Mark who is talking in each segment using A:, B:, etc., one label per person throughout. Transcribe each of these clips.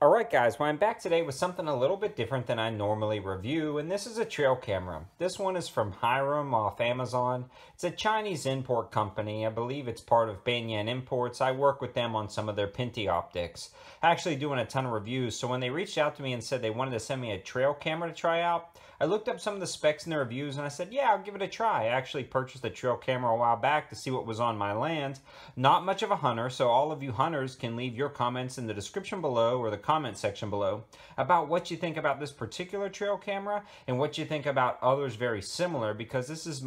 A: Alright guys, well I'm back today with something a little bit different than I normally review, and this is a trail camera. This one is from Hiram off Amazon. It's a Chinese import company. I believe it's part of Banyan Imports. I work with them on some of their Pinty optics. Actually doing a ton of reviews, so when they reached out to me and said they wanted to send me a trail camera to try out, I looked up some of the specs in the reviews and I said, yeah, I'll give it a try. I actually purchased a trail camera a while back to see what was on my land. Not much of a hunter, so all of you hunters can leave your comments in the description below or the comment section below about what you think about this particular trail camera and what you think about others very similar, because this is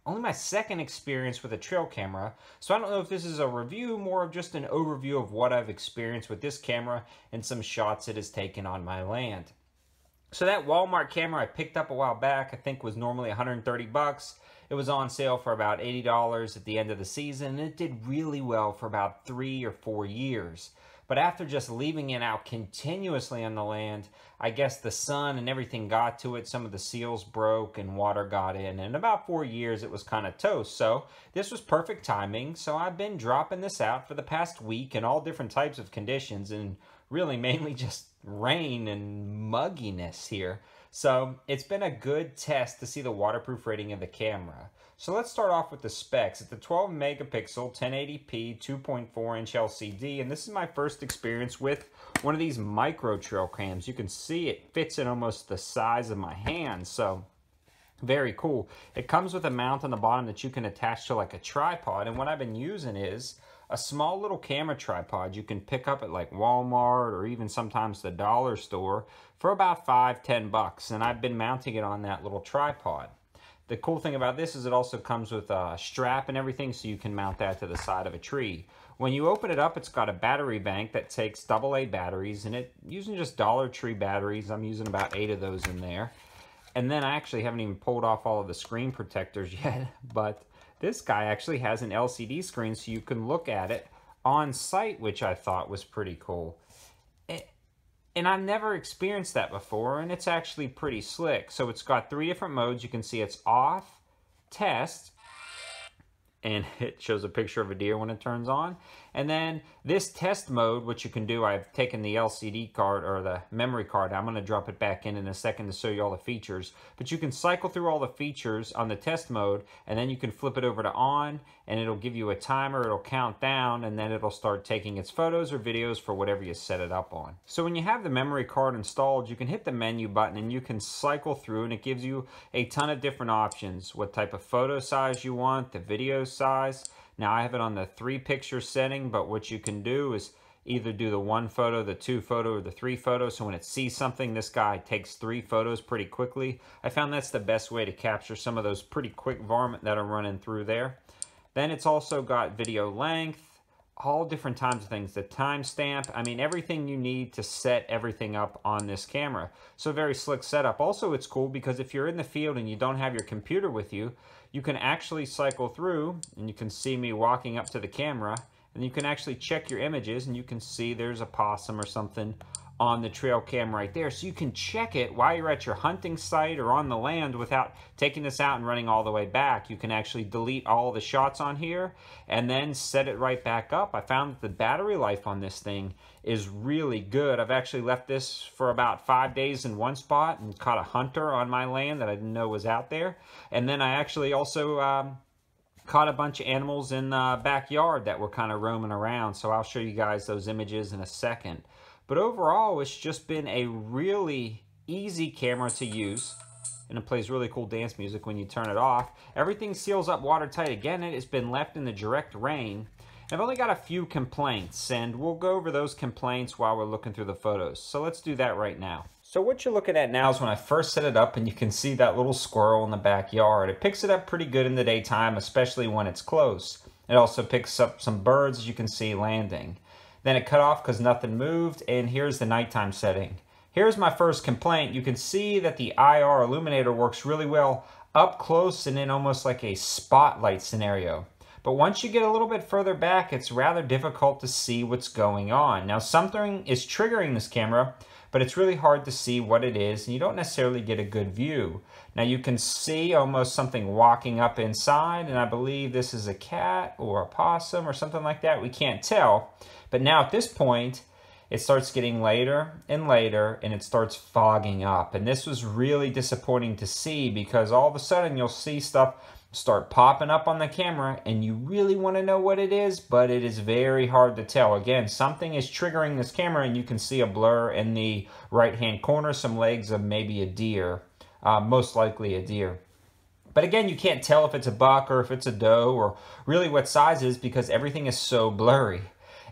A: only my second experience with a trail camera, so I don't know if this is a review, more of just an overview of what I've experienced with this camera and some shots it has taken on my land. So that Walmart camera I picked up a while back, I think was normally 130 bucks. It was on sale for about $80 at the end of the season, and it did really well for about 3 or 4 years. But after just leaving it out continuously on the land, I guess the sun and everything got to it. Some of the seals broke and water got in. And in about 4 years, it was kind of toast. So this was perfect timing. So I've been dropping this out for the past week in all different types of conditions, and really mainly just rain and mugginess here. So it's been a good test to see the waterproof rating of the camera. So let's start off with the specs. It's a 12 megapixel 1080p 2.4 inch LCD, and this is my first experience with one of these micro trail cams. You can see it fits in almost the size of my hand, so very cool. It comes with a mount on the bottom that you can attach to like a tripod, and what I've been using is a small little camera tripod you can pick up at like Walmart or even sometimes the dollar store for about $5-10 bucks, and I've been mounting it on that little tripod. The cool thing about this is it also comes with a strap and everything, so you can mount that to the side of a tree. When you open it up, it's got a battery bank that takes AA batteries, and it using just Dollar Tree batteries. I'm using about 8 of those in there. And then I actually haven't even pulled off all of the screen protectors yet, but this guy actually has an LCD screen so you can look at it on site, which I thought was pretty cool. And I've never experienced that before, and it's actually pretty slick. So it's got 3 different modes. You can see it's off, test, and it shows a picture of a deer when it turns on. And then this test mode, which you can do, I've taken the LCD card or the memory card. I'm going to drop it back in a second to show you all the features. But you can cycle through all the features on the test mode, and then you can flip it over to on, and it'll give you a timer. It'll count down, and then it'll start taking its photos or videos for whatever you set it up on. So when you have the memory card installed, you can hit the menu button, and you can cycle through, and it gives you a ton of different options. What type of photo size you want, the video size. Now I have it on the 3 picture setting, but what you can do is either do the 1 photo, the 2 photo, or the 3 photo. So when it sees something, this guy takes 3 photos pretty quickly. I found that's the best way to capture some of those pretty quick varmint that are running through there. Then it's also got video length, all different times of things, the timestamp. I mean, everything you need to set everything up on this camera. So very slick setup. Also, it's cool because if you're in the field and you don't have your computer with you, you can actually cycle through, and you can see me walking up to the camera, and you can actually check your images, and you can see there's a possum or something on the trail cam right there. So you can check it while you're at your hunting site or on the land without taking this out and running all the way back. You can actually delete all the shots on here and then set it right back up. I found that the battery life on this thing is really good. I've actually left this for about 5 days in one spot and caught a hunter on my land that I didn't know was out there. And then I actually also caught a bunch of animals in the backyard that were kind of roaming around. So I'll show you guys those images in a second. But overall, it's just been a really easy camera to use, and it plays really cool dance music when you turn it off. Everything seals up watertight. Again, it has been left in the direct rain. I've only got a few complaints, and we'll go over those complaints while we're looking through the photos. So let's do that right now. So what you're looking at now is when I first set it up, and you can see that little squirrel in the backyard. It picks it up pretty good in the daytime, especially when it's close. It also picks up some birds, as you can see, landing. Then it cut off because nothing moved, and here's the nighttime setting. Here's my first complaint. You can see that the IR illuminator works really well up close and in almost like a spotlight scenario. But once you get a little bit further back, it's rather difficult to see what's going on. Now, something is triggering this camera, but it's really hard to see what it is, and you don't necessarily get a good view. Now, you can see almost something walking up inside, and I believe this is a cat or a possum or something like that. We can't tell. But now at this point, it starts getting later and later and it starts fogging up. And this was really disappointing to see because all of a sudden you'll see stuff start popping up on the camera and you really want to know what it is, but it is very hard to tell. Again, something is triggering this camera and you can see a blur in the right hand corner, some legs of maybe a deer, most likely a deer. But again, you can't tell if it's a buck or if it's a doe or really what size it is because everything is so blurry.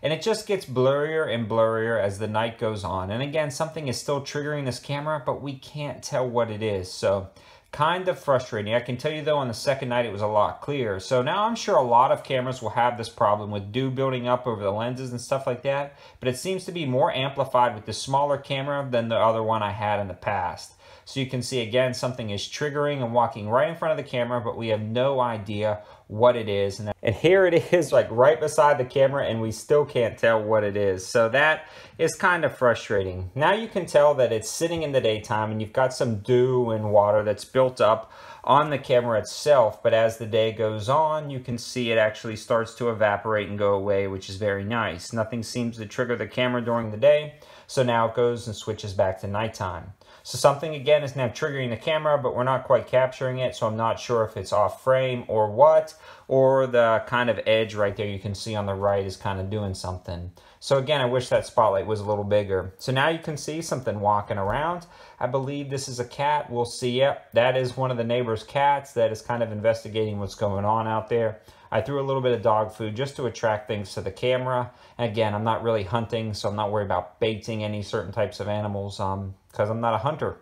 A: And it just gets blurrier and blurrier as the night goes on. And again, something is still triggering this camera, but we can't tell what it is. So kind of frustrating. I can tell you though, on the second night, it was a lot clearer. So now I'm sure a lot of cameras will have this problem with dew building up over the lenses and stuff like that. But it seems to be more amplified with the smaller camera than the other one I had in the past. So you can see again, something is triggering and walking right in front of the camera, but we have no idea what it is. And here it is, like right beside the camera, and we still can't tell what it is. So that is kind of frustrating. Now you can tell that it's sitting in the daytime and you've got some dew and water that's built up on the camera itself, but as the day goes on, you can see it actually starts to evaporate and go away, which is very nice. Nothing seems to trigger the camera during the day, so now it goes and switches back to nighttime. So something again is now triggering the camera, but we're not quite capturing it, so I'm not sure if it's off frame or what, or the kind of edge right there you can see on the right is kind of doing something. So again, I wish that spotlight was a little bigger. So now you can see something walking around. I believe this is a cat. We'll see. Yep, that is one of the neighbor's cats that is kind of investigating what's going on out there. I threw a little bit of dog food just to attract things to the camera. And again, I'm not really hunting, so I'm not worried about baiting any certain types of animals because I'm not a hunter.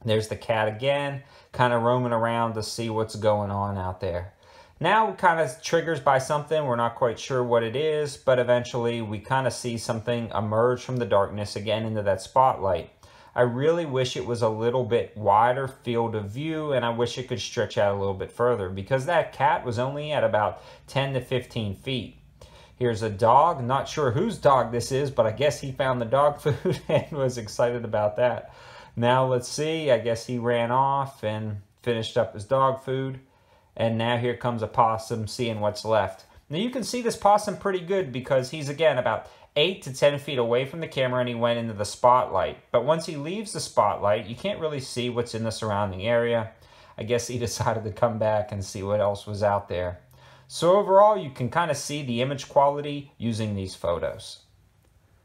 A: There's the cat again, kind of roaming around to see what's going on out there. Now kind of triggers by something. We're not quite sure what it is, but eventually we kind of see something emerge from the darkness again into that spotlight. I really wish it was a little bit wider field of view, and I wish it could stretch out a little bit further because that cat was only at about 10 to 15 feet. Here's a dog. Not sure whose dog this is, but I guess he found the dog food and was excited about that. Now let's see. I guess he ran off and finished up his dog food. And now here comes a possum seeing what's left. Now you can see this possum pretty good because he's again about 8 to 10 feet away from the camera and he went into the spotlight. But once he leaves the spotlight, you can't really see what's in the surrounding area. I guess he decided to come back and see what else was out there. So overall, you can kind of see the image quality using these photos.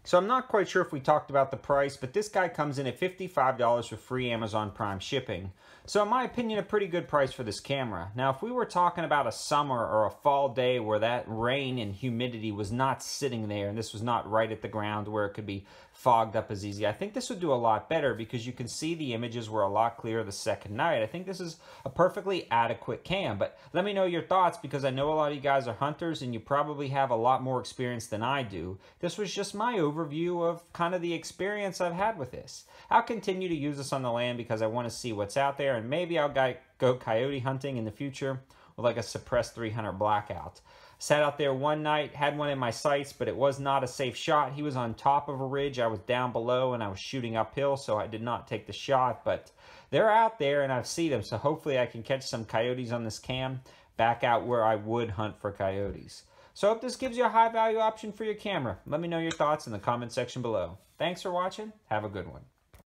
A: So I'm not quite sure if we talked about the price, but this guy comes in at $55 for free Amazon Prime shipping. So in my opinion, a pretty good price for this camera. Now, if we were talking about a summer or a fall day where that rain and humidity was not sitting there and this was not right at the ground where it could be fogged up as easy, I think this would do a lot better because you can see the images were a lot clearer the second night. I think this is a perfectly adequate cam, but let me know your thoughts because I know a lot of you guys are hunters and you probably have a lot more experience than I do. This was just my overview of kind of the experience I've had with this. I'll continue to use this on the land because I want to see what's out there, and maybe I'll go coyote hunting in the future with like a suppressed 300 blackout. Sat out there one night, had one in my sights, but it was not a safe shot. He was on top of a ridge. I was down below and I was shooting uphill, so I did not take the shot, but they're out there and I've seen them, so hopefully I can catch some coyotes on this cam back out where I would hunt for coyotes. So I hope this gives you a high value option for your camera. Let me know your thoughts in the comment section below. Thanks for watching. Have a good one.